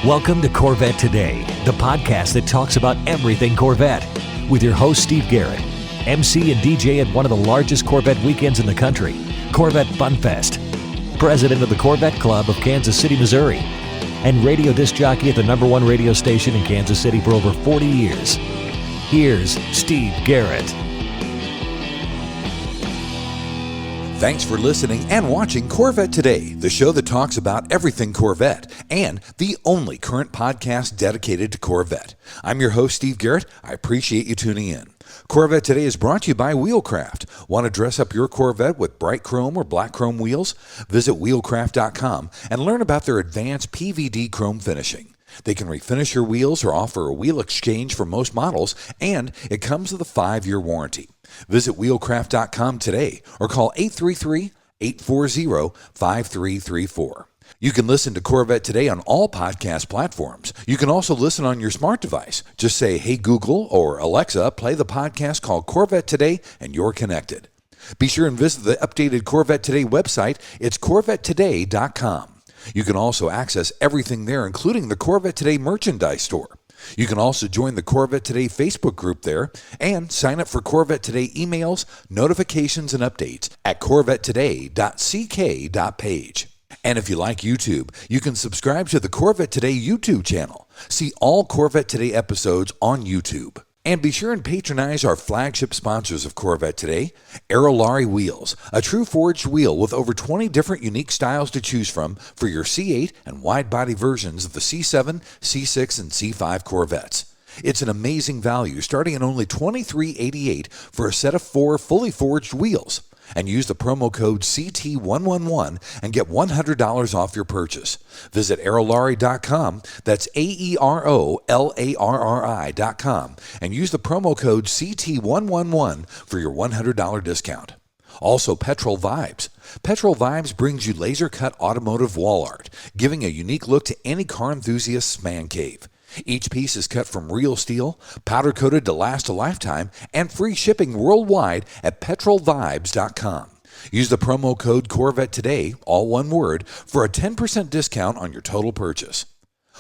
Welcome to Corvette Today, the podcast that talks about everything Corvette, with your host Steve Garrett, MC and DJ at one of the largest Corvette weekends in the country, Corvette Fun Fest, president of the Corvette Club of Kansas City, Missouri, and radio disc jockey at the #1 radio station in Kansas City for over 40 years. Here's Steve Garrett. Thanks for listening and watching Corvette Today, the show that talks about everything Corvette, and the only current podcast dedicated to Corvette. I'm your host, Steve Garrett. I appreciate you tuning in. Corvette Today is brought to you by Wheelcraft. Want to dress up your Corvette with bright chrome or black chrome wheels? Visit wheelcraft.com and learn about their advanced PVD chrome finishing. They can refinish your wheels or offer a wheel exchange for most models, and it comes with a 5-year warranty. Visit wheelcraft.com today or call 833-840-5334. You can listen to Corvette Today on all podcast platforms. You can also listen on your smart device. Just say, "Hey Google" or "Alexa, play the podcast called Corvette Today," and you're connected. Be sure and visit the updated Corvette Today website. It's CorvetteToday.com. You can also access everything there, including the Corvette Today merchandise store. You can also join the Corvette Today Facebook group there and sign up for Corvette Today emails, notifications, and updates at corvettetoday.ck.page. And if you like YouTube, you can subscribe to the Corvette Today YouTube channel. See all Corvette Today episodes on YouTube. And be sure and patronize our flagship sponsors of Corvette Today, Aerolarri Wheels, a true forged wheel with over 20 different unique styles to choose from for your C8 and wide-body versions of the C7, C6, and C5 Corvettes. It's an amazing value, starting at only $23.88 for a set of 4 fully forged wheels. And use the promo code CT111 and get $100 off your purchase. Visit aerolarri.com, that's AEROLARRI.com, and use the promo code CT111 for your $100 discount. Also, Petrol Vibes. Petrol Vibes brings you laser-cut automotive wall art, giving a unique look to any car enthusiast's man cave. Each piece is cut from real steel, powder-coated to last a lifetime, and free shipping worldwide at petrolvibes.com. Use the promo code Corvette Today, all one word, for a 10% discount on your total purchase.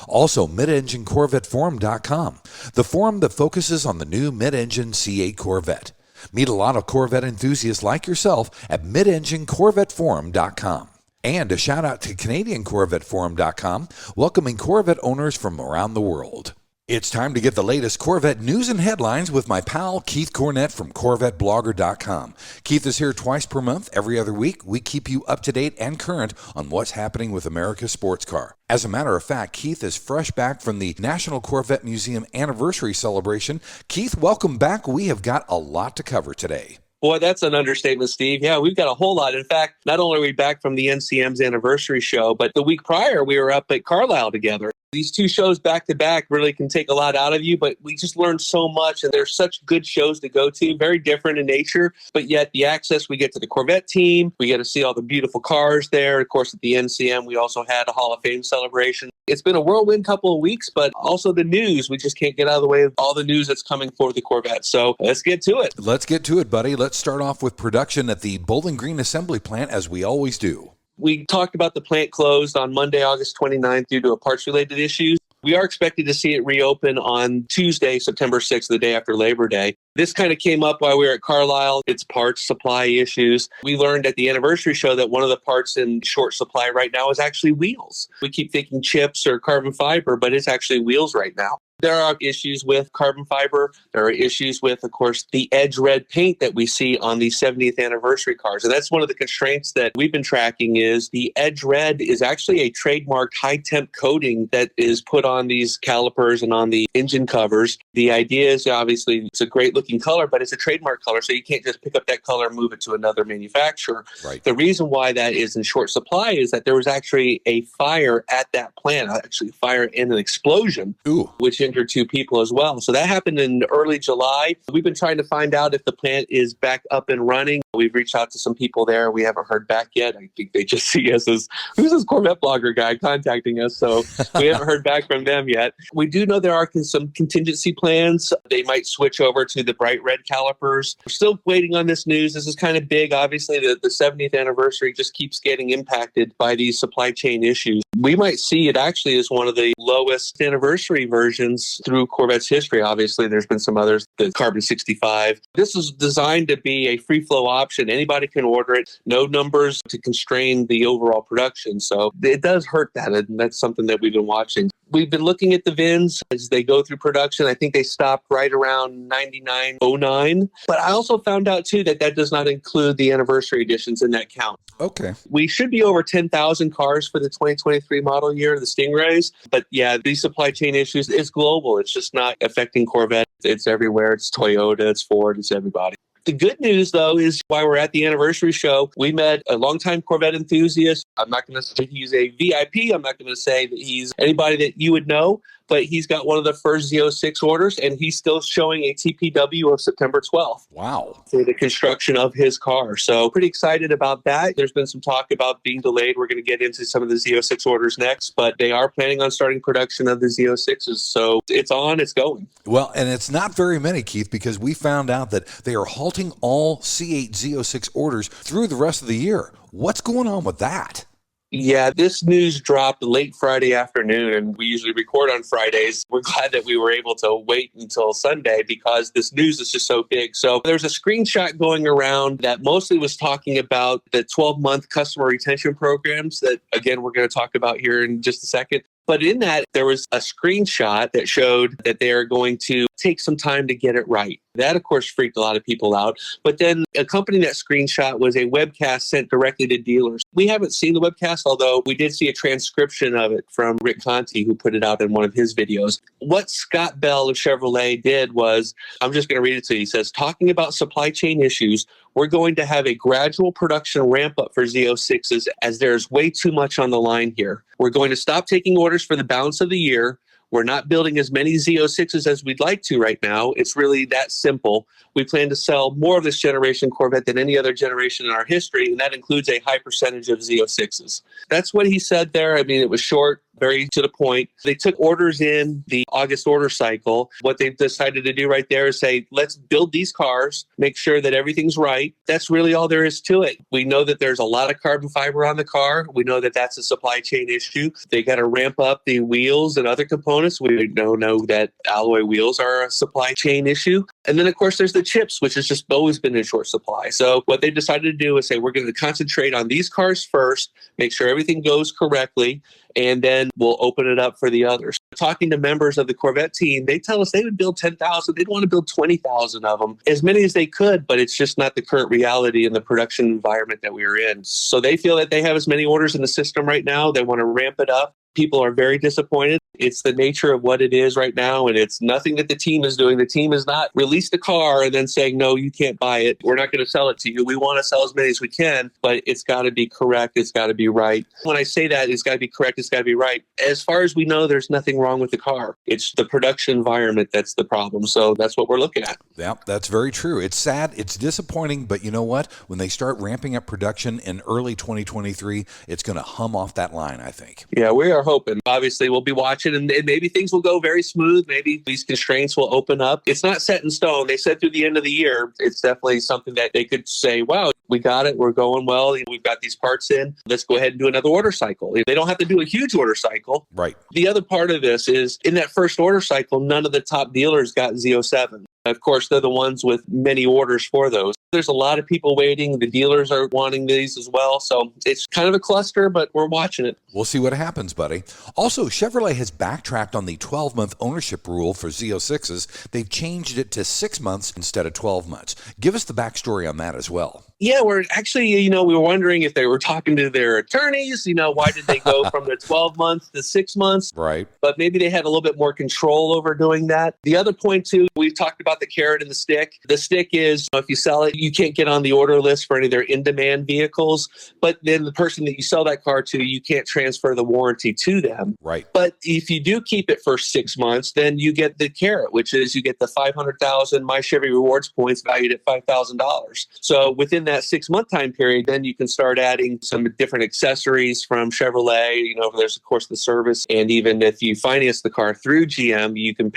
Also, midenginecorvetteforum.com, the forum that focuses on the new mid-engine C8 Corvette. Meet a lot of Corvette enthusiasts like yourself at midenginecorvetteforum.com. And a shout out to CanadianCorvetteForum.com, welcoming Corvette owners from around the world. It's time to get the latest Corvette news and headlines with my pal Keith Cornett from CorvetteBlogger.com. Keith is here twice per month. Every other week, we keep you up to date and current on what's happening with America's sports car. As a matter of fact, Keith is fresh back from the National Corvette Museum Anniversary Celebration. Keith, welcome back. We have got a lot to cover today. Boy, that's an understatement, Steve. Yeah, we've got a whole lot. In fact, not only are we back from the NCM's Anniversary show, but the week prior, we were up at Carlisle together. These two shows back-to-back really can take a lot out of you, but we just learned so much, and they're such good shows to go to, very different in nature, but yet the access, we get to the Corvette team, we get to see all the beautiful cars there. Of course, at the NCM, we also had a Hall of Fame celebration. It's been a whirlwind couple of weeks, but also the news. We just can't get out of the way of all the news that's coming for the Corvette. So let's get to it. Let's get to it, buddy. Let's start off with production at the Bowling Green Assembly Plant, as we always do. We talked about the plant closed on Monday, August 29th due to parts-related issues. We are expected to see it reopen on Tuesday, September 6th, the day after Labor Day. This kind of came up while we were at Carlisle. It's parts supply issues. We learned at the anniversary show that one of the parts in short supply right now is actually wheels. We keep thinking chips or carbon fiber, but it's actually wheels right now. There are issues with carbon fiber. There are issues with, of course, the edge red paint that we see on the 70th anniversary cars. And that's one of the constraints that we've been tracking is the edge red is actually a trademarked high temp coating that is put on these calipers and on the engine covers. The idea is obviously it's a great looking color, but it's a trademark color. So you can't just pick up that color and move it to another manufacturer. Right. The reason why that is in short supply is that there was actually a fire at that plant, actually a fire and an explosion, which injured 2 people as well. So that happened in early July. We've been trying to find out if the plant is back up and running. We've reached out to some people there. We haven't heard back yet. I think they just see us as, who's this CorvetteBlogger guy contacting us? So we haven't heard back from them yet. We do know there are some contingency plans. They might switch over to the bright red calipers. We're still waiting on this news. This is kind of big. Obviously, the 70th anniversary just keeps getting impacted by these supply chain issues. We might see it actually as one of the lowest anniversary versions through Corvette's history. Obviously, there's been some others, the Carbon 65. This is designed to be a free flow option. Anybody can order it. No numbers to constrain the overall production. So it does hurt that, and that's something that we've been watching. We've been looking at the VINs as they go through production. I think they stopped right around 99.09. But I also found out, too, that does not include the anniversary editions in that count. Okay. We should be over 10,000 cars for the 2023 model year, the Stingrays. But yeah, these supply chain issues, it's global. It's just not affecting Corvette. It's everywhere. It's Toyota, it's Ford, it's everybody. The good news, though, is while we're at the anniversary show, we met a longtime Corvette enthusiast. I'm not going to say he's a VIP. I'm not going to say that he's anybody that you would know, but he's got one of the first Z06 orders, and he's still showing a TPW of September 12th. Wow. For the construction of his car. So pretty excited about that. There's been some talk about being delayed. We're going to get into some of the Z06 orders next, but they are planning on starting production of the Z06s. So it's on, it's going. Well, and it's not very many, Keith, because we found out that they are halting all C8 Z06 orders through the rest of the year. What's going on with that? Yeah, this news dropped late Friday afternoon, and we usually record on Fridays. We're glad that we were able to wait until Sunday because this news is just so big. So there's a screenshot going around that mostly was talking about the 12-month customer retention programs that, again, we're going to talk about here in just a second. But in that, there was a screenshot that showed that they are going to take some time to get it right. That, of course, freaked a lot of people out. But then accompanying that screenshot was a webcast sent directly to dealers. We haven't seen the webcast, although we did see a transcription of it from Rick Conti, who put it out in one of his videos. What Scott Bell of Chevrolet did was, I'm just going to read it to you. He says, talking about supply chain issues, we're going to have a gradual production ramp up for Z06s as there's way too much on the line here. We're going to stop taking orders for the balance of the year. We're not building as many Z06s as we'd like to right now. It's really that simple. We plan to sell more of this generation Corvette than any other generation in our history, and that includes a high percentage of Z06s. That's what he said there. I mean, it was short, very to the point. They took orders in the August order cycle. What they've decided to do right there is say, let's build these cars, make sure that everything's right. That's really all there is to it. We know that there's a lot of carbon fiber on the car. We know that that's a supply chain issue. They got to ramp up the wheels and other components. We know that alloy wheels are a supply chain issue. And then, of course, there's the chips, which has just always been in short supply. So what they decided to do is say, we're going to concentrate on these cars first, make sure everything goes correctly, and then we'll open it up for the others. Talking to members of the Corvette team, they tell us they would build 10,000. They'd want to build 20,000 of them, as many as they could, but it's just not the current reality in the production environment that we are in. So they feel that they have as many orders in the system right now. They want to ramp it up. People are very disappointed. It's the nature of what it is right now, and it's nothing that the team is doing. The team has not released a car and then saying, no, you can't buy it. We're not going to sell it to you. We want to sell as many as we can, but it's got to be correct. It's got to be right. When I say that, it's got to be correct. It's got to be right. As far as we know, there's nothing wrong with the car. It's the production environment that's the problem. So that's what we're looking at. Yeah, that's very true. It's sad. It's disappointing. But you know what? When they start ramping up production in early 2023, it's going to hum off that line, I think. Yeah, we are hoping. Obviously, we'll be watching, and maybe things will go very smooth. Maybe these constraints will open up. It's not set in stone. They said through the end of the year, it's definitely something that they could say, wow, we got it. We're going well. We've got these parts in. Let's go ahead and do another order cycle. They don't have to do a huge order cycle. Right. The other part of this is in that first order cycle, none of the top dealers got Z07. Of course, they're the ones with many orders for those. There's a lot of people waiting. The dealers are wanting these as well. So it's kind of a cluster, but we're watching it. We'll see what happens, buddy. Also, Chevrolet has backtracked on the 12-month ownership rule for Z06s. They've changed it to 6 months instead of 12 months. Give us the backstory on that as well. Yeah, we're actually, we were wondering if they were talking to their attorneys, why did they go from the 12 months to 6 months? Right. But maybe they had a little bit more control over doing that. The other point, too, we've talked about the carrot and the stick. The stick is, if you sell it, You can't get on the order list for any of their in-demand vehicles, but then the person that you sell that car to, you can't transfer the warranty to them. Right. But if you do keep it for 6 months, then you get the carrot, which is you get the 500,000 My Chevy Rewards points valued at $5,000. So within that 6-month time period, then you can start adding some different accessories from Chevrolet. There's of course the service, and even if you finance the car through GM, you can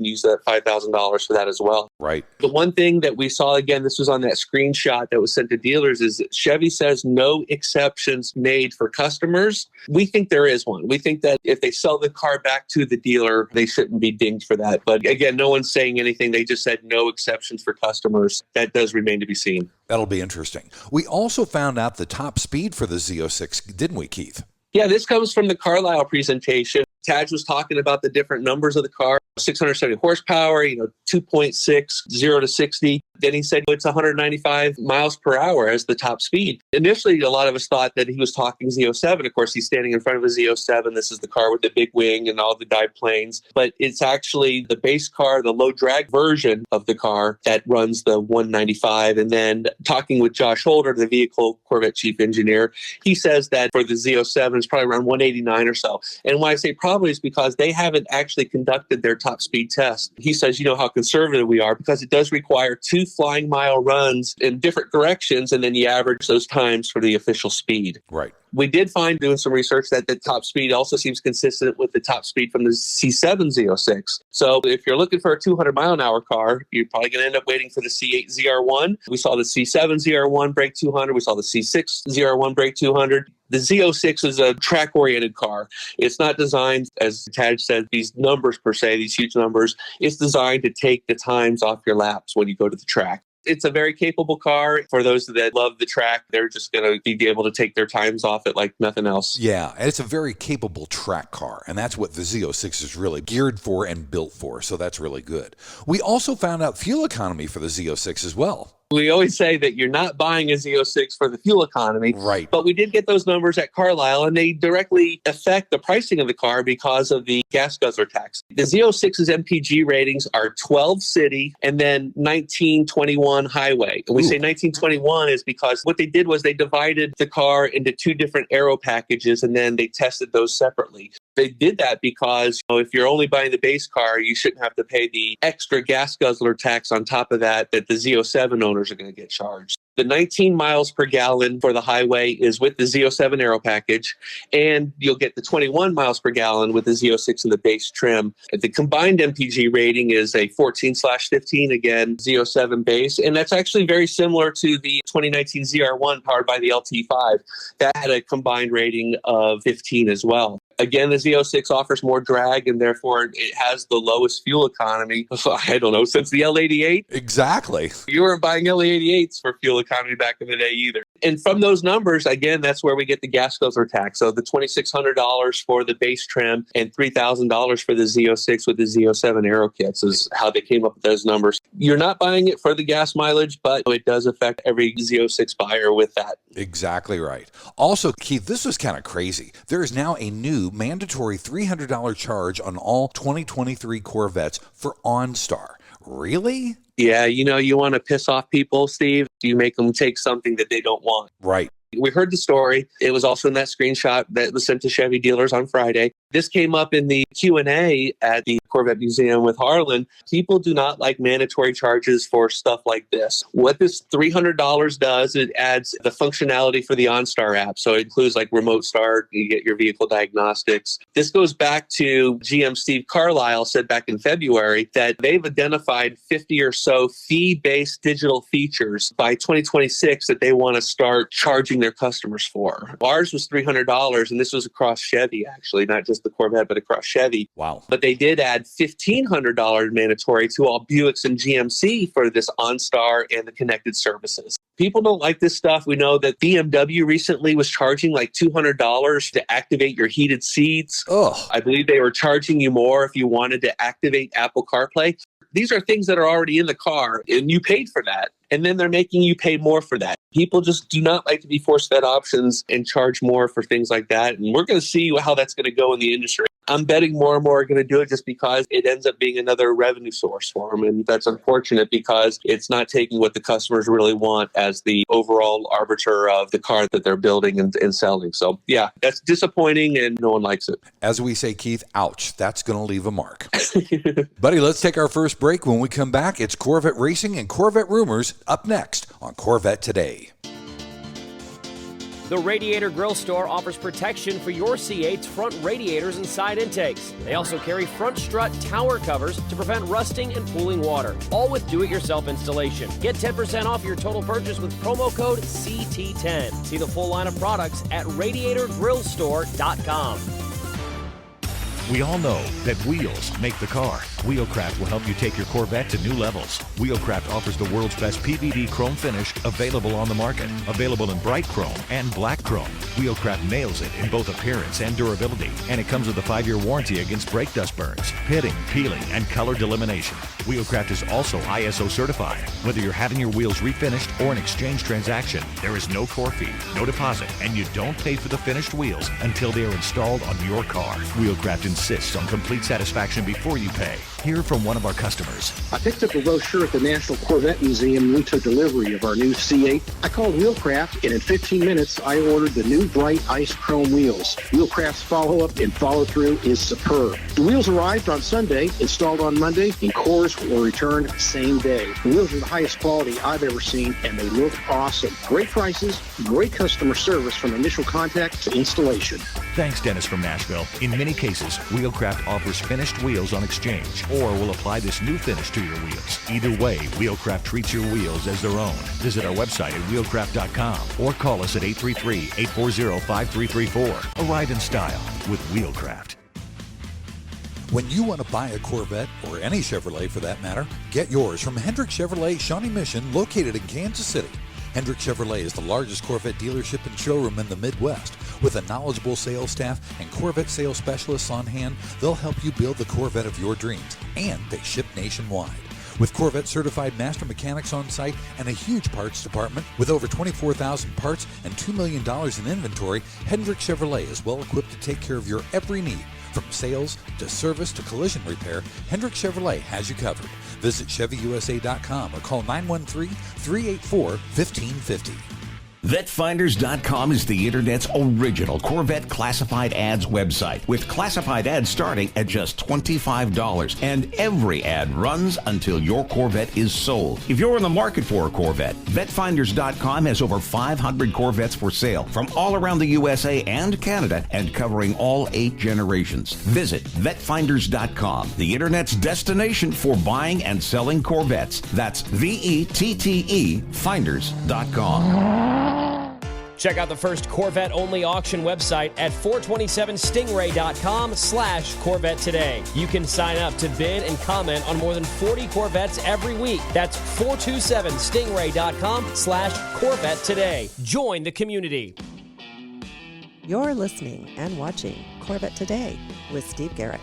use that $5,000 for that as well. Right. The one thing that we saw, again, this was on that screenshot that was sent to dealers, is that Chevy says no exceptions made for customers. We think there is one. We think that if they sell the car back to the dealer, they shouldn't be dinged for that. But again, no one's saying anything. They just said no exceptions for customers. That does remain to be seen. That'll be interesting. We also found out the top speed for the Z06, didn't we, Keith? Yeah, this comes from the Carlisle presentation. Taj was talking about the different numbers of the car, 670 horsepower, 2.6, 0 to 60. Then he said it's 195 miles per hour as the top speed. Initially, a lot of us thought that he was talking Z07. Of course, he's standing in front of a Z07. This is the car with the big wing and all the dive planes. But it's actually the base car, the low drag version of the car that runs the 195. And then talking with Josh Holder, the vehicle Corvette chief engineer, he says that for the Z07, it's probably around 189 or so. And why I say probably is because they haven't actually conducted their top speed test. He says, how conservative we are, because it does require 2 flying mile runs in different directions, and then you average those times for the official speed. Right. We did find, doing some research, that the top speed also seems consistent with the top speed from the C7 Z06. So if you're looking for a 200 mile an hour car, you're probably going to end up waiting for the C8 ZR1. We saw the C7 ZR1 break 200. We saw the C6 ZR1 break 200. The Z06 is a track-oriented car. It's not designed, as Taj said, these numbers per se, these huge numbers. It's designed to take the times off your laps when you go to the track. It's a very capable car. For those that love the track, they're just going to be able to take their times off it like nothing else. Yeah, and it's a very capable track car, and that's what the Z06 is really geared for and built for, so that's really good. We also found out fuel economy for the Z06 as well. We always say that you're not buying a Z06 for the fuel economy. Right. But we did get those numbers at Carlisle, and they directly affect the pricing of the car because of the gas guzzler tax. The Z06's MPG ratings are 12 city and then 1921 highway. And we say 1921 is because what they did was they divided the car into 2 different aero packages, and then they tested those separately. They did that because if you're only buying the base car, you shouldn't have to pay the extra gas guzzler tax on top of that the Z07 owners are going to get charged. The 19 miles per gallon for the highway is with the Z07 aero package, and you'll get the 21 miles per gallon with the Z06 in the base trim. The combined MPG rating is a 14/15, again, Z07 base, and that's actually very similar to the 2019 ZR1 powered by the LT5. That had a combined rating of 15 as well. Again, the Z06 offers more drag, and therefore it has the lowest fuel economy, I don't know, since the L88. Exactly. You weren't buying L88s for fuel economy back in the day either. And from those numbers, again, that's where we get the gas guzzler tax. So the $2,600 for the base trim and $3,000 for the Z06 with the Z07 aero kits is how they came up with those numbers. You're not buying it for the gas mileage, but it does affect every Z06 buyer with that. Exactly right. Also, Keith, this was kind of crazy. There is now a new mandatory $300 charge on all 2023 Corvettes for OnStar. Really? Yeah, you want to piss off people, Steve. You make them take something that they don't want. Right. We heard the story. It was also in that screenshot that was sent to Chevy dealers on Friday. This came up in the Q&A at the Corvette Museum with Harlan. People do not like mandatory charges for stuff like this. What this $300 does, it adds the functionality for the OnStar app. So it includes like remote start, you get your vehicle diagnostics. This goes back to GM Steve Carlisle said back in February that they've identified 50 or so fee-based digital features by 2026 that they want to start charging their customers for. Ours was $300, and this was across Chevy, actually, not just the Corvette, but across Chevy. Wow. But they did add $1,500 mandatory to all Buicks and GMC for this OnStar and the connected services. People don't like this stuff. We know that BMW recently was charging like $200 to activate your heated seats. Oh, I believe they were charging you more if you wanted to activate Apple CarPlay. These are things that are already in the car, and you paid for that. And then they're making you pay more for that. People just do not like to be force-fed options and charge more for things like that. And we're going to see how that's going to go in the industry. I'm betting more and more are going to do it just because it ends up being another revenue source for them. And that's unfortunate because it's not taking what the customers really want as the overall arbiter of the car that they're building and selling. So yeah, that's disappointing and no one likes it. As we say, Keith, ouch, that's going to leave a mark. Buddy, let's take our first break. When we come back, it's Corvette Racing and Corvette Rumors up next on Corvette Today. The Radiator Grill Store offers protection for your C8's front radiators and side intakes. They also carry front strut tower covers to prevent rusting and pooling water, all with do-it-yourself installation. Get 10% off your total purchase with promo code CT10. See the full line of products at radiatorgrillstore.com. We all know that wheels make the car. Wheelcraft will help you take your Corvette to new levels. Wheelcraft offers the world's best PVD chrome finish available on the market. Available in bright chrome and black chrome. Wheelcraft nails it in both appearance and durability. And it comes with a 5-year warranty against brake dust burns, pitting, peeling, and color delamination. Wheelcraft is also ISO certified. Whether you're having your wheels refinished or an exchange transaction, there is no core fee, no deposit, and you don't pay for the finished wheels until they are installed on your car. Wheelcraft insists on complete satisfaction before you pay. Hear from one of our customers. I picked up a brochure at the National Corvette Museum and we took delivery of our new C8. I called Wheelcraft, and in 15 minutes, I ordered the new bright ice chrome wheels. Wheelcraft's follow-up and follow-through is superb. The wheels arrived on Sunday, installed on Monday, and cores were returned same day. The wheels are the highest quality I've ever seen, and they look awesome. Great prices, great customer service from initial contact to installation. Thanks, Dennis from Nashville. In many cases, Wheelcraft offers finished wheels on exchange or will apply this new finish to your wheels. Either way, Wheelcraft treats your wheels as their own. Visit our website at wheelcraft.com or call us at 833-840-5334. Arrive in style with Wheelcraft. When you want to buy a Corvette, or any Chevrolet for that matter, get yours from Hendrick Chevrolet Shawnee Mission, located in Kansas City. Hendrick Chevrolet is the largest Corvette dealership and showroom in the Midwest. With a knowledgeable sales staff and Corvette sales specialists on hand, they'll help you build the Corvette of your dreams, and they ship nationwide. With Corvette certified master mechanics on site and a huge parts department with over 24,000 parts and $2 million in inventory, Hendrick Chevrolet is well equipped to take care of your every need. From sales to service to collision repair, Hendrick Chevrolet has you covered. Visit ChevyUSA.com or call 913-384-1550. VetteFinders.com is the Internet's original Corvette classified ads website, with classified ads starting at just $25, and every ad runs until your Corvette is sold. If you're in the market for a Corvette, VetteFinders.com has over 500 Corvettes for sale from all around the USA and Canada, and covering all 8 generations. Visit VetteFinders.com, the Internet's destination for buying and selling Corvettes. That's VETTE Finders.com. Check out the first Corvette-only auction website at 427stingray.com/Corvette Today. You can sign up to bid and comment on more than 40 Corvettes every week. That's 427stingray.com/Corvette Today. Join the community. You're listening and watching Corvette Today with Steve Garrett.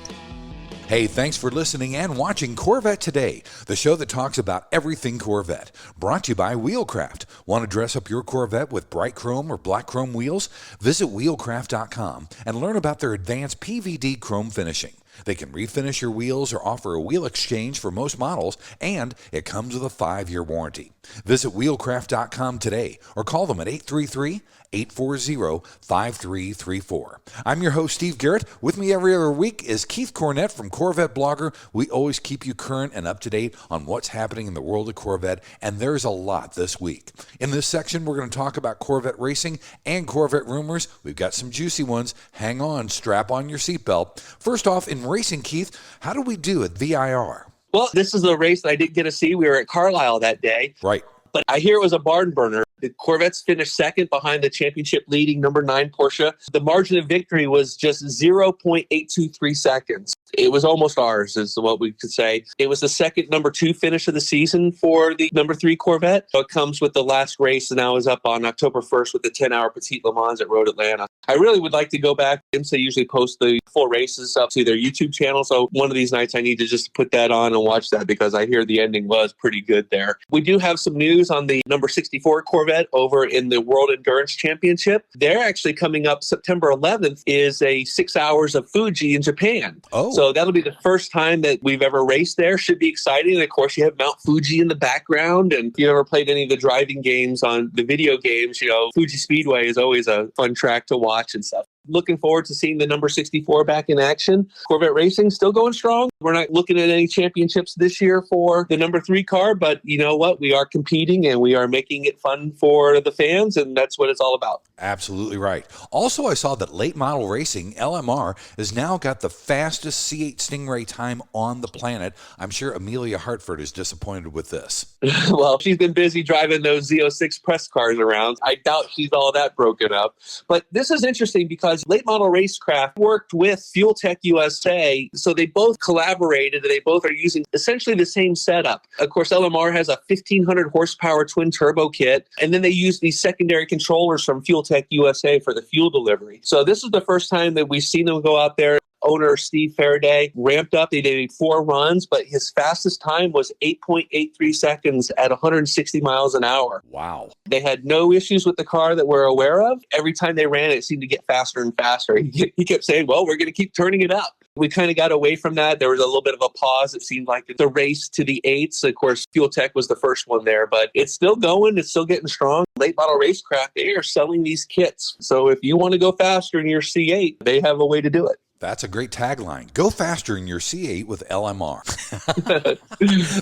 Hey, thanks for listening and watching Corvette Today, the show that talks about everything Corvette. Brought to you by Wheelcraft. Want to dress up your Corvette with bright chrome or black chrome wheels? Visit Wheelcraft.com and learn about their advanced PVD chrome finishing. They can refinish your wheels or offer a wheel exchange for most models, and it comes with a 5-year warranty. Visit Wheelcraft.com today or call them at 833-840-5334. I'm your host, Steve Garrett. With me every other week is Keith Cornett from CorvetteBlogger. We always keep you current and up to date on what's happening in the world of Corvette, and there's a lot this week. In this section, we're going to talk about Corvette racing and Corvette rumors. We've got some juicy ones. Hang on, strap on your seatbelt. First off, in racing, Keith, how do we do at VIR? Well, this is a race that I didn't get to see. We were at Carlisle that day. Right. But I hear it was a barn burner. The Corvettes finished second behind the championship leading number 9 Porsche. The margin of victory was just 0.823 seconds. It was almost ours, is what we could say. It was the second number 2 finish of the season for the number 3 Corvette. So it comes with the last race, and now is up on October 1st with the 10-hour Petite Le Mans at Road Atlanta. I really would like to go back. IMSA usually post the full races up to their YouTube channel. So one of these nights I need to just put that on and watch that because I hear the ending was pretty good there. We do have some news on the number 64 Corvette over in the World Endurance Championship. They're actually coming up September 11th is a 6 hours of Fuji in Japan. Oh. So that'll be the first time that we've ever raced there. Should be exciting. And of course, you have Mount Fuji in the background. And if you ever played any of the driving games on the video games, Fuji Speedway is always a fun track to watch and stuff. Looking forward to seeing the number 64 back in action. Corvette Racing still going strong. We're not looking at any championships this year for the number 3 car, but you know what? We are competing and we are making it fun for the fans, and that's what it's all about. Absolutely right. Also, I saw that late model racing, LMR, has now got the fastest C8 Stingray time on the planet. I'm sure Amelia Hartford is disappointed with this. Well, she's been busy driving those Z06 press cars around. I doubt she's all that broken up. But this is interesting because late model racecraft worked with Fuel Tech USA, so they both collaborated and they both are using essentially the same setup. Of course, LMR has a 1,500 horsepower twin turbo kit, and then they use these secondary controllers from Fuel Tech USA for the fuel delivery. So this is the first time that we've seen them go out there. Owner Steve Faraday ramped up. They did 4 runs, but his fastest time was 8.83 seconds at 160 miles an hour. Wow. They had no issues with the car that we're aware of. Every time they ran, it seemed to get faster and faster. He kept saying, well, we're going to keep turning it up. We kind of got away from that. There was a little bit of a pause. It seemed like the race to the 8s. Of course, Fuel Tech was the first one there, but it's still going. It's still getting strong. Late model racecraft, they are selling these kits. So if you want to go faster in your C8, they have a way to do it. That's a great tagline. Go faster in your C8 with LMR.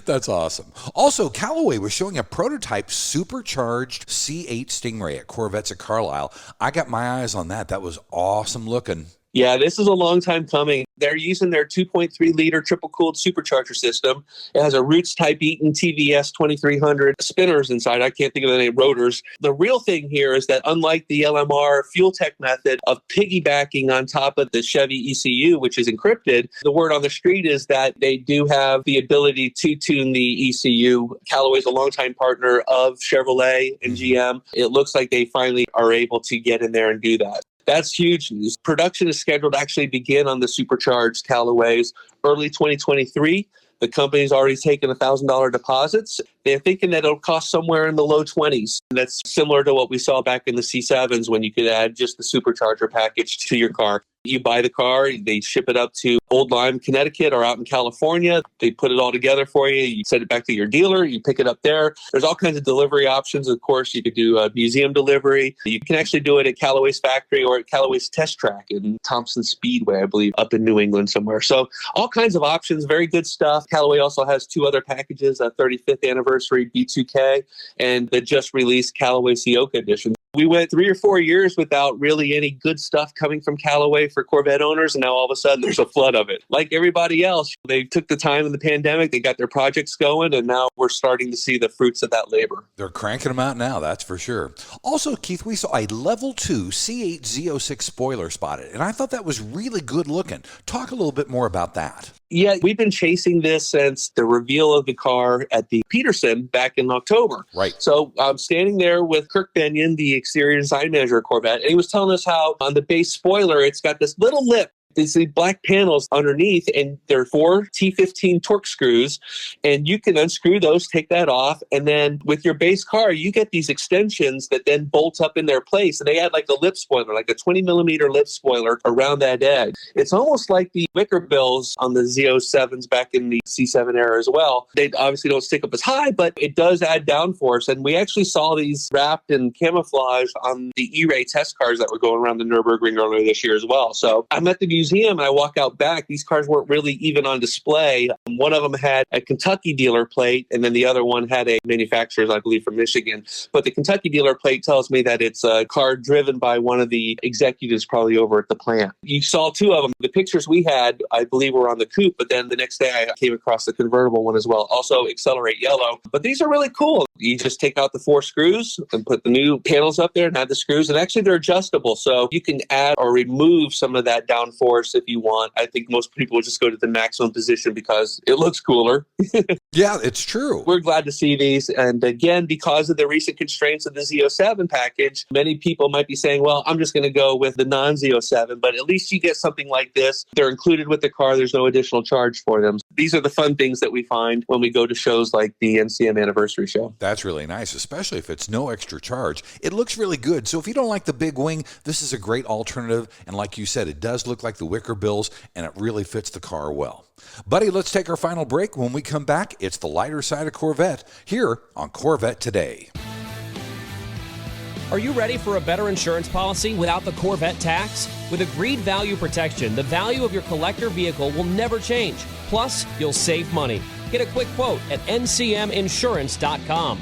That's awesome. Also, Callaway was showing a prototype supercharged C8 Stingray at Corvettes at Carlisle. I got my eyes on that. That was awesome looking. Yeah, this is a long time coming. They're using their 2.3-liter triple-cooled supercharger system. It has a Roots-type Eaton TVS 2300 spinners inside. I can't think of the name, rotors. The real thing here is that unlike the LMR Fuel Tech method of piggybacking on top of the Chevy ECU, which is encrypted, the word on the street is that they do have the ability to tune the ECU. Callaway is a longtime partner of Chevrolet and GM. It looks like they finally are able to get in there and do that. That's huge news. Production is scheduled to actually begin on the supercharged Callaways early 2023. The company's already taken $1,000 deposits. They're thinking that it'll cost somewhere in the low 20s. That's similar to what we saw back in the C7s when you could add just the supercharger package to your car. You buy the car, they ship it up to Old Lyme, Connecticut, or out in California. They put it all together for you. You send it back to your dealer. You pick it up there. There's all kinds of delivery options. Of course, you could do a museum delivery. You can actually do it at Callaway's factory or at Callaway's test track in Thompson Speedway, I believe, up in New England somewhere. So all kinds of options, very good stuff. Callaway also has 2 other packages, a 35th anniversary B2K and the just released Callaway Sioka edition. We went 3 or 4 years without really any good stuff coming from Callaway for Corvette owners, and now all of a sudden there's a flood of it. Like everybody else, they took the time in the pandemic, they got their projects going, and now we're starting to see the fruits of that labor. They're cranking them out now, that's for sure. Also, Keith, we saw a level 2 C8 Z06 spoiler spotted, and I thought that was really good looking. Talk a little bit more about that. Yeah, we've been chasing this since the reveal of the car at the Peterson back in October. Right. So I'm standing there with Kirk Benyon, the exterior design manager at Corvette, and he was telling us how on the base spoiler, it's got this little lip. There's the black panels underneath, and there are 4 T15 torque screws, and you can unscrew those, take that off, and then with your base car, you get these extensions that then bolt up in their place, and they add like a lip spoiler, like a 20-millimeter lip spoiler around that edge. It's almost like the wicker bills on the Z07s back in the C7 era as well. They obviously don't stick up as high, but it does add downforce, and we actually saw these wrapped in camouflage on the E-Ray test cars that were going around the Nürburgring earlier this year as well. So I'm at the museum and I walk out back. These cars weren't really even on display. One of them had a Kentucky dealer plate, and then the other one had a manufacturer's, I believe, from Michigan. But the Kentucky dealer plate tells me that it's a car driven by one of the executives probably over at the plant. You saw 2 of them. The pictures we had, I believe, were on the coupe, but then the next day I came across the convertible one as well. Also Accelerate Yellow. But these are really cool. You just take out the 4 screws and put the new panels up there and add the screws. And actually, they're adjustable. So you can add or remove some of that downforce if you want. I think most people will just go to the maximum position because it looks cooler. Yeah, it's true. We're glad to see these. And again, because of the recent constraints of the Z07 package, many people might be saying, well, I'm just going to go with the non-Z07. But at least you get something like this. They're included with the car. There's no additional charge for them. These are the fun things that we find when we go to shows like the NCM Anniversary Show. That's really nice, especially if it's no extra charge. It looks really good. So if you don't like the big wing, this is a great alternative. And like you said, it does look like the wicker bills, and it really fits the car well. Buddy, let's take our final break. When we come back, it's the lighter side of Corvette here on Corvette Today. Are you ready for a better insurance policy without the Corvette tax? With agreed value protection, the value of your collector vehicle will never change. Plus, you'll save money. Get a quick quote at ncminsurance.com.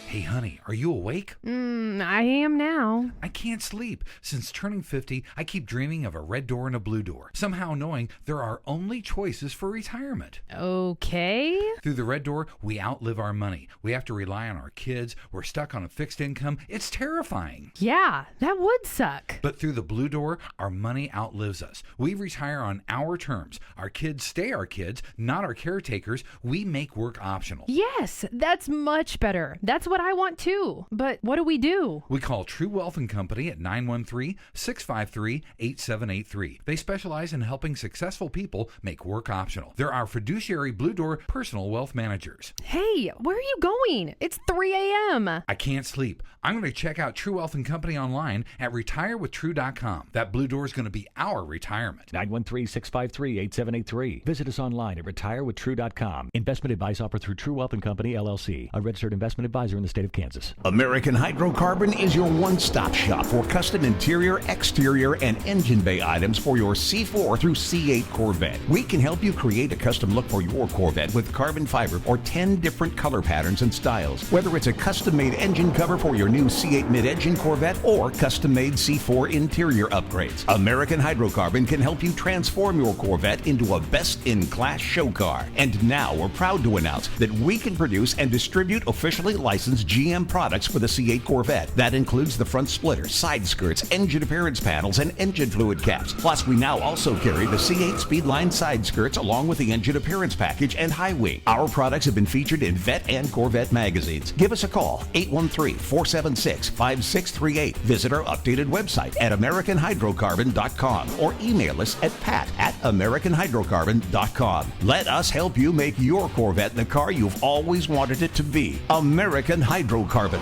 Hey, honey, are you awake? I am now. I can't sleep. Since turning 50, I keep dreaming of a red door and a blue door, somehow knowing there are only choices for retirement. Okay. Through the red door, we outlive our money. We have to rely on our kids. We're stuck on a fixed income. It's terrifying. Yeah, that would suck. But through the blue door, our money outlives us. We retire on our terms. Our kids stay our kids, not our caretakers. We make work optional. Yes, that's much better. That's what I want too. But what do we do? We call True Wealth & Company at 913-653-8783. They specialize in helping successful people make work optional. They're our fiduciary Blue Door personal wealth managers. Hey, where are you going? It's 3 a.m. I can't sleep. I'm going to check out True Wealth & Company online at retirewithtrue.com. That Blue Door is going to be our retirement. 913-653-8783. Visit us online at retirewithtrue.com. Investment advice offered through True Wealth & Company, LLC, a registered investment advisor in the state of Kansas. American Hydrocarbon is your one-stop shop for custom interior, exterior, and engine bay items for your C4 through C8 Corvette. We can help you create a custom look for your Corvette with carbon fiber or 10 different color patterns and styles. Whether it's a custom-made engine cover for your new C8 mid-engine Corvette or custom-made C4 interior upgrades, American Hydrocarbon can help you transform your Corvette into a best-in-class show car. And now we're proud to announce that we can produce and distribute officially licensed GM products for the C8 Corvette. That includes the front splitter, side skirts, engine appearance panels, and engine fluid caps. Plus, we now also carry the C8 Speedline side skirts along with the engine appearance package and high wing. Our products have been featured in Vet and Corvette magazines. Give us a call, 813-476-5638. Visit our updated website at AmericanHydrocarbon.com or email us at pat@AmericanHydrocarbon.com. Let us help you make your Corvette the car you've always wanted it to be. American Hydrocarbon.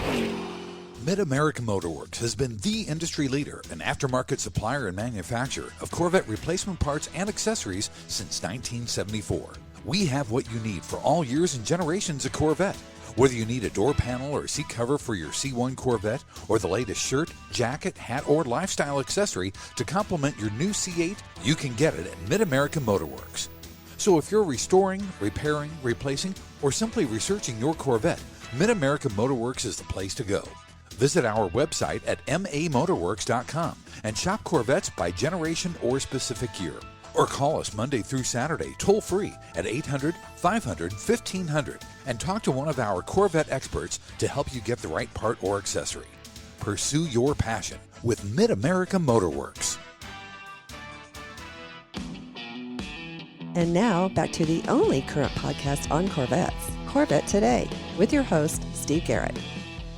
Mid-America Motorworks has been the industry leader and aftermarket supplier and manufacturer of Corvette replacement parts and accessories since 1974. We have what you need for all years and generations of Corvette. Whether you need a door panel or seat cover for your C1 Corvette, or the latest shirt, jacket, hat, or lifestyle accessory to complement your new C8, you can get it at Mid-America Motorworks. So if you're restoring, repairing, replacing, or simply researching your Corvette, Mid-America Motorworks is the place to go. Visit our website at mamotorworks.com and shop Corvettes by generation or specific year. Or call us Monday through Saturday toll-free at 800-500-1500 and talk to one of our Corvette experts to help you get the right part or accessory. Pursue your passion with Mid-America Motorworks. And now back to the only current podcast on Corvettes, Corvette Today, with your host, Steve Garrett.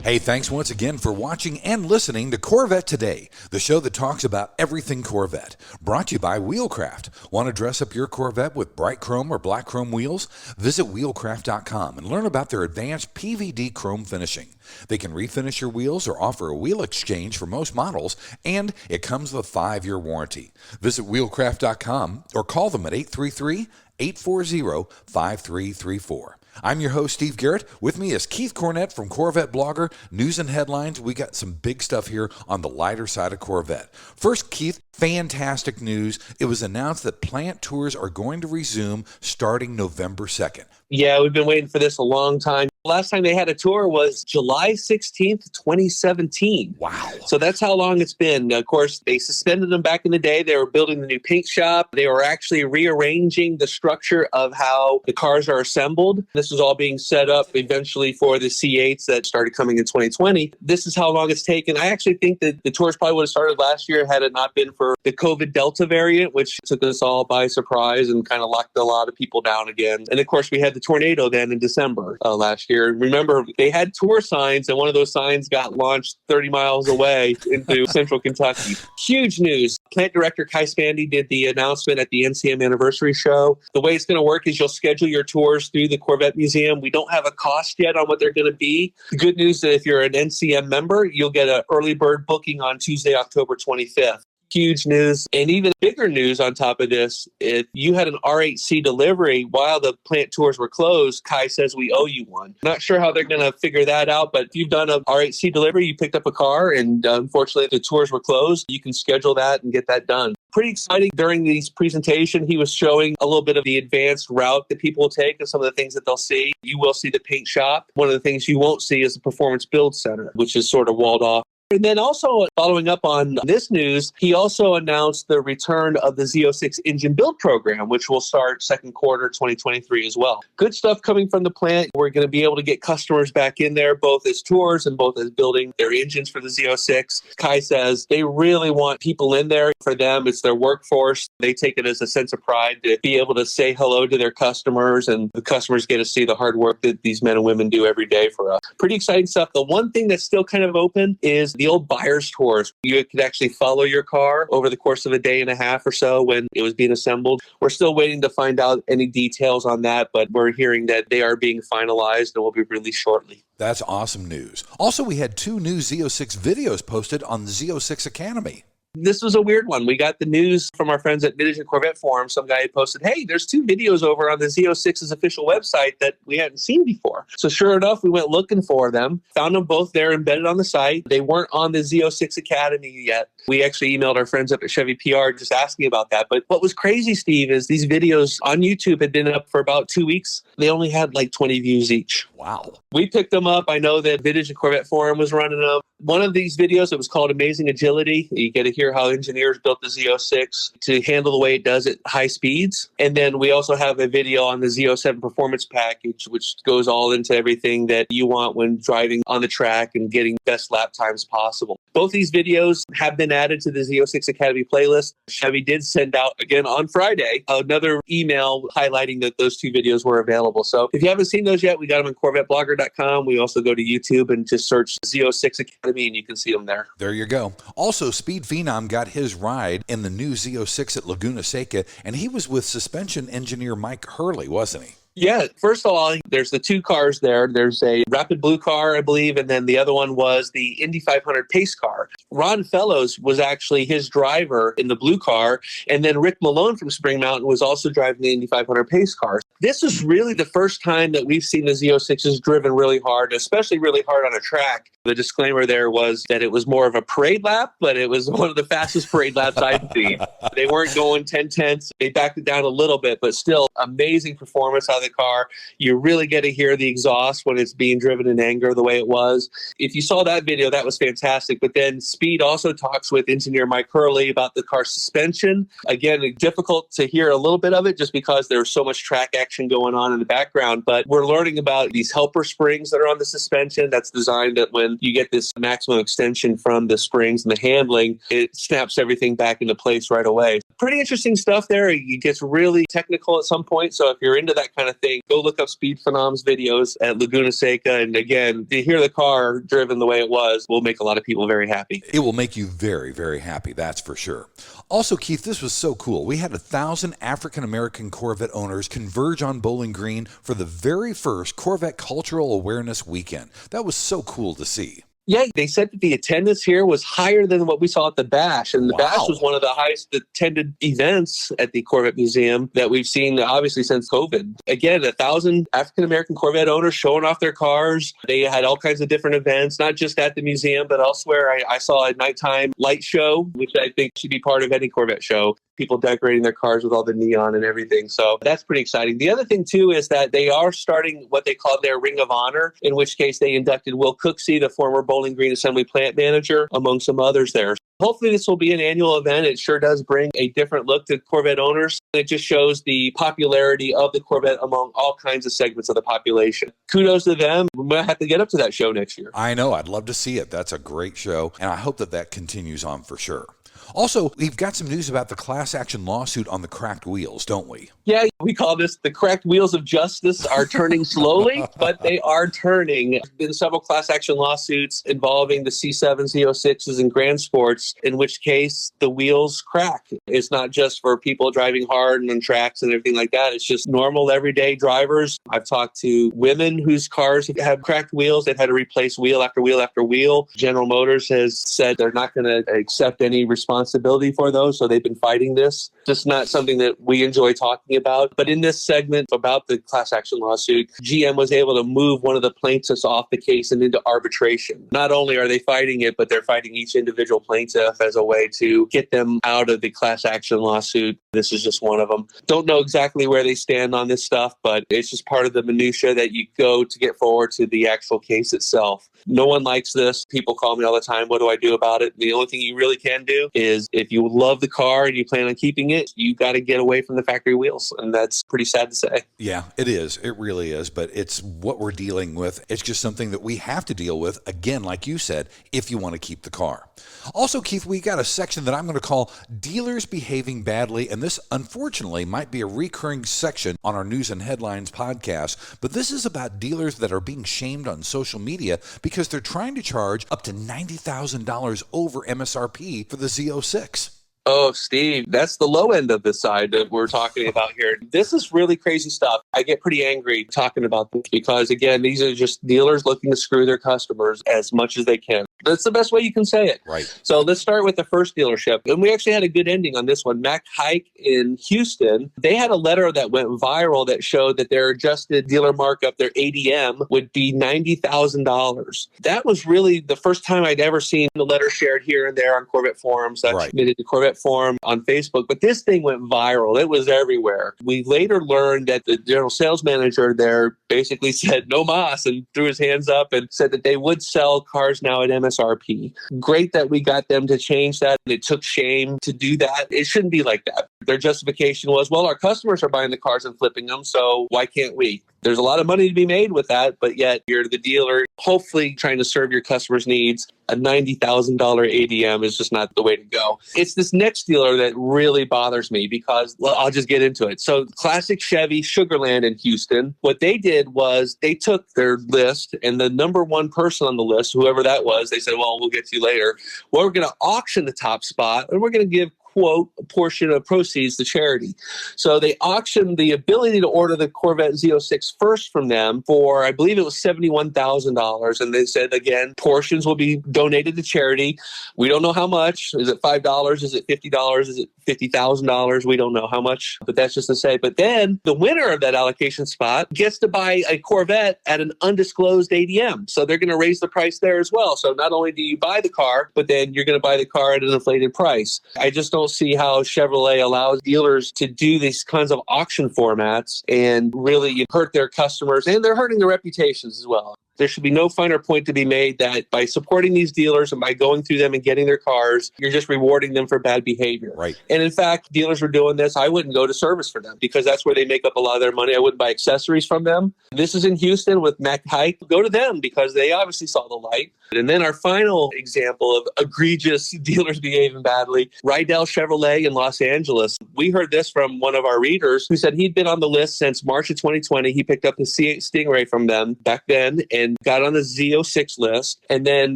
Hey, thanks once again for watching and listening to Corvette Today, the show that talks about everything Corvette. Brought to you by Wheelcraft. Want to dress up your Corvette with bright chrome or black chrome wheels? Visit wheelcraft.com and learn about their advanced PVD chrome finishing. They can refinish your wheels or offer a wheel exchange for most models, and it comes with a 5-year warranty. Visit wheelcraft.com or call them at 833-840-5334. I'm your host, Steve Garrett. With me is Keith Cornett from CorvetteBlogger. News and headlines. We got some big stuff here on the lighter side of Corvette. First, Keith, fantastic news. It was announced that plant tours are going to resume starting November 2nd. Yeah, we've been waiting for this a long time. Last time they had a tour was July 16th, 2017. Wow. So that's how long it's been. Of course, they suspended them back in the day. They were building the new paint shop. They were actually rearranging the structure of how the cars are assembled. This was all being set up eventually for the C8s that started coming in 2020. This is how long it's taken. I actually think that the tours probably would have started last year had it not been for the COVID Delta variant, which took us all by surprise and kind of locked a lot of people down again. And of course, we had the tornado then in December last year. Remember, they had tour signs, and one of those signs got launched 30 miles away into central Kentucky. Huge news. Plant director Kai Spandy did the announcement at the NCM Anniversary show. The way it's going to work is you'll schedule your tours through the Corvette Museum. We don't have a cost yet on what they're going to be. The good news is that if you're an NCM member, you'll get an early bird booking on Tuesday, October 25th. Huge news. And even bigger news on top of this, if you had an R8C delivery while the plant tours were closed, Kai says we owe you one. Not sure how they're going to figure that out, but if you've done an R8C delivery, you picked up a car and unfortunately the tours were closed, you can schedule that and get that done. Pretty exciting. During this presentation, he was showing a little bit of the advanced route that people will take and some of the things that they'll see. You will see the paint shop. One of the things you won't see is the Performance Build Center, which is sort of walled off. And then also following up on this news, he also announced the return of the Z06 engine build program, which will start second quarter 2023 as well. Good stuff coming from the plant. We're going to be able to get customers back in there, both as tours and both as building their engines for the Z06. Kai says they really want people in there. For them, it's their workforce. They take it as a sense of pride to be able to say hello to their customers, and the customers get to see the hard work that these men and women do every day for us. Pretty exciting stuff. The one thing that's still kind of open is the old buyer's tours. You could actually follow your car over the course of a day and a half or so when it was being assembled. We're still waiting to find out any details on that, but we're hearing that they are being finalized and will be released shortly. That's awesome news. Also, we had 2 new Z06 videos posted on the Z06 Academy. This was a weird one. We got the news from our friends at Vintage and Corvette Forum. Some guy posted, hey, there's 2 videos over on the Z06's official website that we hadn't seen before. So sure enough, we went looking for them, found them both there embedded on the site. They weren't on the Z06 Academy yet. We actually emailed our friends up at Chevy PR just asking about that. But what was crazy, Steve, is these videos on YouTube had been up for about 2 weeks. They only had like 20 views each. Wow. We picked them up. I know that Vintage and Corvette Forum was running them. One of these videos, it was called Amazing Agility. You get to hear how engineers built the Z06 to handle the way it does at high speeds. And then we also have a video on the Z07 Performance Package, which goes all into everything that you want when driving on the track and getting best lap times possible. Both these videos have been added to the Z06 Academy playlist. Chevy did send out, again on Friday, another email highlighting that those 2 videos were available. So if you haven't seen those yet, we got them on CorvetteBlogger.com. We also go to YouTube and just search Z06 Academy and you can see them there. There you go. Also, Speed Phenom got his ride in the new Z06 at Laguna Seca, and he was with suspension engineer Mike Hurley, wasn't he? Yeah, first of all, there's the 2 cars there. There's a Rapid Blue car, I believe, and then the other one was the Indy 500 pace car. Ron Fellows was actually his driver in the blue car, and then Rick Malone from Spring Mountain was also driving the Indy 500 pace car. This is really the first time that we've seen the Z06s driven really hard, especially really hard on a track. The disclaimer there was that it was more of a parade lap, but it was one of the fastest parade laps I've seen. They weren't going 10/10. They backed it down a little bit, but still amazing performance out of the car. You really get to hear the exhaust when it's being driven in anger the way it was. If you saw that video, that was fantastic. But then Speed also talks with engineer Mike Hurley about the car's suspension. Again, difficult to hear a little bit of it just because there's so much track action going on in the background. But we're learning about these helper springs that are on the suspension. That's designed that when you get this maximum extension from the springs and the handling, it snaps everything back into place right away. Pretty interesting stuff there. It gets really technical at some point. So if you're into that kind of thing, go look up Speed Phenom's videos at Laguna Seca. And again, to hear the car driven the way it was will make a lot of people very happy. It will make you very, very happy, that's for sure. Also, Keith, this was so cool. We had 1,000 African-American Corvette owners converge on Bowling Green for the very first Corvette Cultural Awareness Weekend. That was so cool to see. Yeah, they said that the attendance here was higher than what we saw at the Bash. And the Bash was one of the highest attended events at the Corvette Museum that we've seen, obviously, since COVID. Again, 1,000 African-American Corvette owners showing off their cars. They had all kinds of different events, not just at the museum, but elsewhere. I saw a nighttime light show, which I think should be part of any Corvette show. people decorating their cars with all the neon and everything. So that's pretty exciting. The other thing, too, is that they are starting what they call their Ring of Honor, in which case they inducted Will Cooksey, the former Bowling Green Assembly plant manager, among some others there. Hopefully this will be an annual event. It sure does bring a different look to Corvette owners. It just shows the popularity of the Corvette among all kinds of segments of the population. Kudos to them. We might have to get up to that show next year. I know. I'd love to see it. That's a great show, and I hope that that continues on for sure. Also, we've got some news about the class action lawsuit on the cracked wheels, don't we? Yeah, we call this the cracked wheels of justice are turning slowly, but they are turning. There have been several class action lawsuits involving the C7 Z06s and Grand Sports, in which case the wheels crack. It's not just for people driving hard and on tracks and everything like that. It's just normal everyday drivers. I've talked to women whose cars have cracked wheels. They've had to replace wheel after wheel after wheel. General Motors has said they're not going to accept any responsibility for those, so they've been fighting this. Just not something that we enjoy talking about. But in this segment about the class action lawsuit, GM was able to move one of the plaintiffs off the case and into arbitration. Not only are they fighting it, but they're fighting each individual plaintiff as a way to get them out of the class action lawsuit. This is just one of them. Don't know exactly where they stand on this stuff, but it's just part of the minutia that you go to get forward to the actual case itself. No one likes this. People call me all the time. What do I do about it? The only thing you really can do is if you love the car and you plan on keeping it, you got to get away from the factory wheels. And that's pretty sad to say. Yeah, it is. It really is. But it's what we're dealing with. It's just something that we have to deal with, again, like you said, if you want to keep the car. Also, Keith, we got a section that I'm going to call Dealers Behaving Badly. And this, unfortunately, might be a recurring section on our News and Headlines podcast. But this is about dealers that are being shamed on social media because they're trying to charge up to $90,000 over MSRP for the Z06. Oh, Steve, that's the low end of the side that we're talking about here. This is really crazy stuff. I get pretty angry talking about this because, again, these are just dealers looking to screw their customers as much as they can. That's the best way you can say it. Right. So let's start with the first dealership. And we actually had a good ending on this one. Mac Hike in Houston, they had a letter that went viral that showed that their adjusted dealer markup, their ADM, would be $90,000. That was really the first time I'd ever seen the letter shared here and there on Corvette forums. I submitted to Corvette forum on Facebook, but this thing went viral. It was everywhere. We later learned that the general sales manager there basically said no mas and threw his hands up and said that they would sell cars now at MSRP. Great that we got them to change that. It took shame to do that. It shouldn't be like that. Their justification was, well, our customers are buying the cars and flipping them, so why can't we? There's a lot of money to be made with that, but yet you're the dealer hopefully trying to serve your customers' needs. A $90,000 ADM is just not the way to go. It's this next dealer that really bothers me because, well, I'll just get into it. So classic Chevy Sugarland in Houston, what they did was they took their list and the number one person on the list, whoever that was, they said, well, we'll get to you later. Well, we're going to auction the top spot and we're going to give quote, a portion of proceeds to charity. So they auctioned the ability to order the Corvette Z06 first from them for, I believe it was $71,000. And they said, again, portions will be donated to charity. We don't know how much. Is it $5? Is it $50? Is it $50,000? We don't know how much, but that's just to say. But then the winner of that allocation spot gets to buy a Corvette at an undisclosed ADM. So they're going to raise the price there as well. So not only do you buy the car, but then you're going to buy the car at an inflated price. I just don't see how Chevrolet allows dealers to do these kinds of auction formats and really hurt their customers, and they're hurting their reputations as well. There should be no finer point to be made that by supporting these dealers and by going through them and getting their cars, you're just rewarding them for bad behavior. Right. And in fact, dealers were doing this. I wouldn't go to service for them because that's where they make up a lot of their money. I wouldn't buy accessories from them. This is in Houston with Mac Hike. Go to them because they obviously saw the light. And then our final example of egregious dealers behaving badly, Rydell Chevrolet in Los Angeles. We heard this from one of our readers who said he'd been on the list since March of 2020. He picked up the C8 Stingray from them back then and got on the Z06 list, and then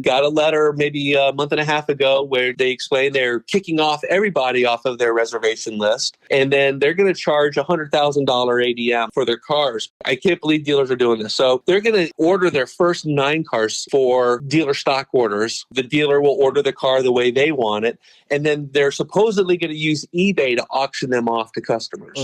got a letter maybe a month and a half ago where they explained they're kicking off everybody off of their reservation list, and then they're going to charge $100,000 ADM for their cars. I can't believe dealers are doing this. So they're going to order their first 9 cars for dealer stock orders. The dealer will order the car the way they want it, and then they're supposedly going to use eBay to auction them off to customers.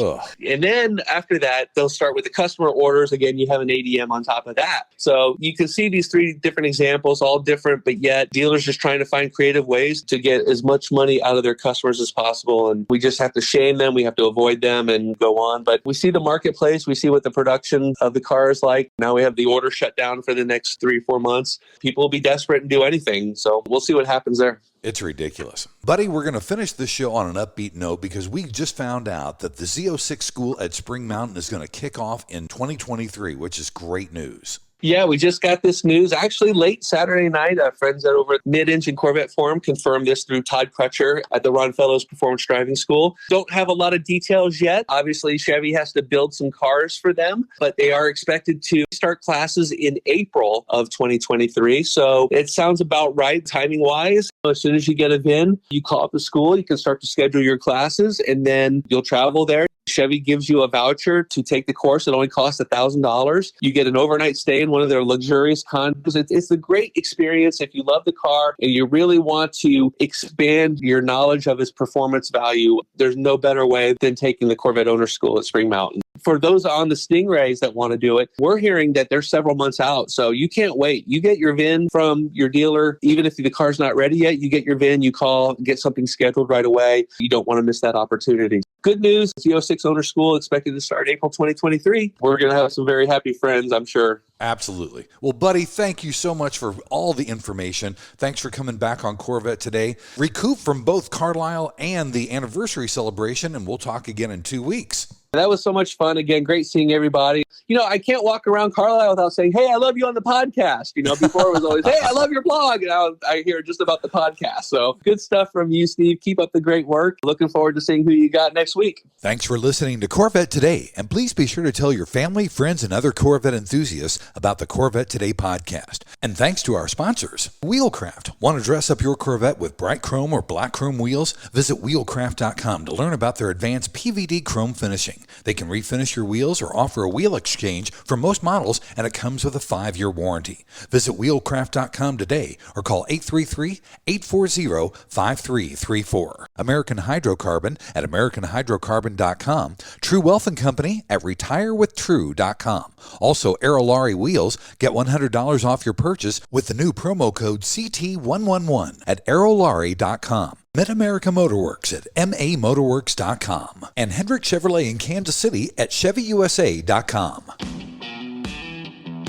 And then after that, they'll start with the customer orders. Again, you have an ADM on top of that. So So you can see these three different examples, all different, but yet dealers just trying to find creative ways to get as much money out of their customers as possible. And we just have to shame them. We have to avoid them and go on. But we see the marketplace. We see what the production of the car is like. Now we have the order shut down for the next 3-4 months. People will be desperate and do anything. So we'll see what happens there. It's ridiculous. Buddy, we're going to finish this show on an upbeat note because we just found out that the Z06 school at Spring Mountain is going to kick off in 2023, which is great news. Yeah, we just got this news actually late Saturday night. Friends at over at Mid-Engine Corvette Forum confirmed this through Todd Crutcher at the Ron Fellows Performance Driving School. Don't have a lot of details yet. Obviously, Chevy has to build some cars for them, but they are expected to start classes in April of 2023. So it sounds about right timing-wise. As soon as you get a VIN, you call up the school, you can start to schedule your classes, and then you'll travel there. Chevy gives you a voucher to take the course. It only costs $1,000. You get an overnight stay in one of their luxurious condos. It's a great experience if you love the car and you really want to expand your knowledge of its performance value. There's no better way than taking the Corvette Owner School at Spring Mountain. For those on the Stingrays that want to do it, we're hearing that they're several months out. So you can't wait. You get your VIN from your dealer. Even if the car's not ready yet, you get your VIN, you call, get something scheduled right away. You don't want to miss that opportunity. Good news, Z06 Owner School expected to start April 2023. We're going to have some very happy friends, I'm sure. Absolutely. Well, buddy, thank you so much for all the information. Thanks for coming back on Corvette Today. Recoup from both Carlisle and the anniversary celebration, and we'll talk again in 2 weeks. That was so much fun. Again, great seeing everybody. You know, I can't walk around Carlisle without saying, hey, I love you on the podcast. You know, before it was always, hey, I love your blog. And now I hear just about the podcast. So good stuff from you, Steve. Keep up the great work. Looking forward to seeing who you got next week. Thanks for listening to Corvette Today. And please be sure to tell your family, friends, and other Corvette enthusiasts about the Corvette Today podcast. And thanks to our sponsors, Wheelcraft. Want to dress up your Corvette with bright chrome or black chrome wheels? Visit wheelcraft.com to learn about their advanced PVD chrome finishing. They can refinish your wheels or offer a wheel exchange for most models, and it comes with a 5-year warranty. Visit wheelcraft.com today or call 833-840-5334. American Hydrocarbon at americanhydrocarbon.com. True Wealth & Company at retirewithtrue.com. Also, Aerolarri Wheels. Get $100 off your purchase with the new promo code CT111 at aerolarri.com. Mid-America Motorworks at mamotorworks.com. And Hendrick Chevrolet in Kansas City at chevyusa.com.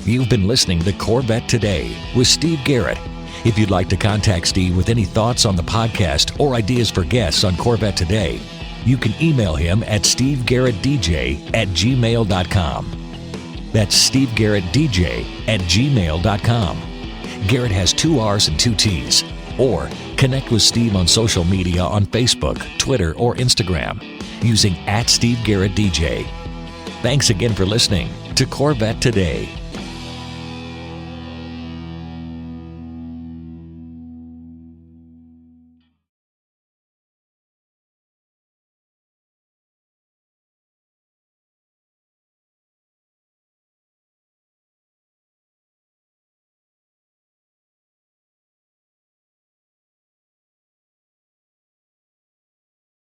You've been listening to Corvette Today with Steve Garrett. If you'd like to contact Steve with any thoughts on the podcast or ideas for guests on Corvette Today, you can email him at stevegarrettdj@gmail.com. That's stevegarrettdj@gmail.com. Garrett has 2 R's and 2 T's. Or connect with Steve on social media on Facebook, Twitter, or Instagram using @SteveGarrettDJ. Thanks again for listening to Corvette Today.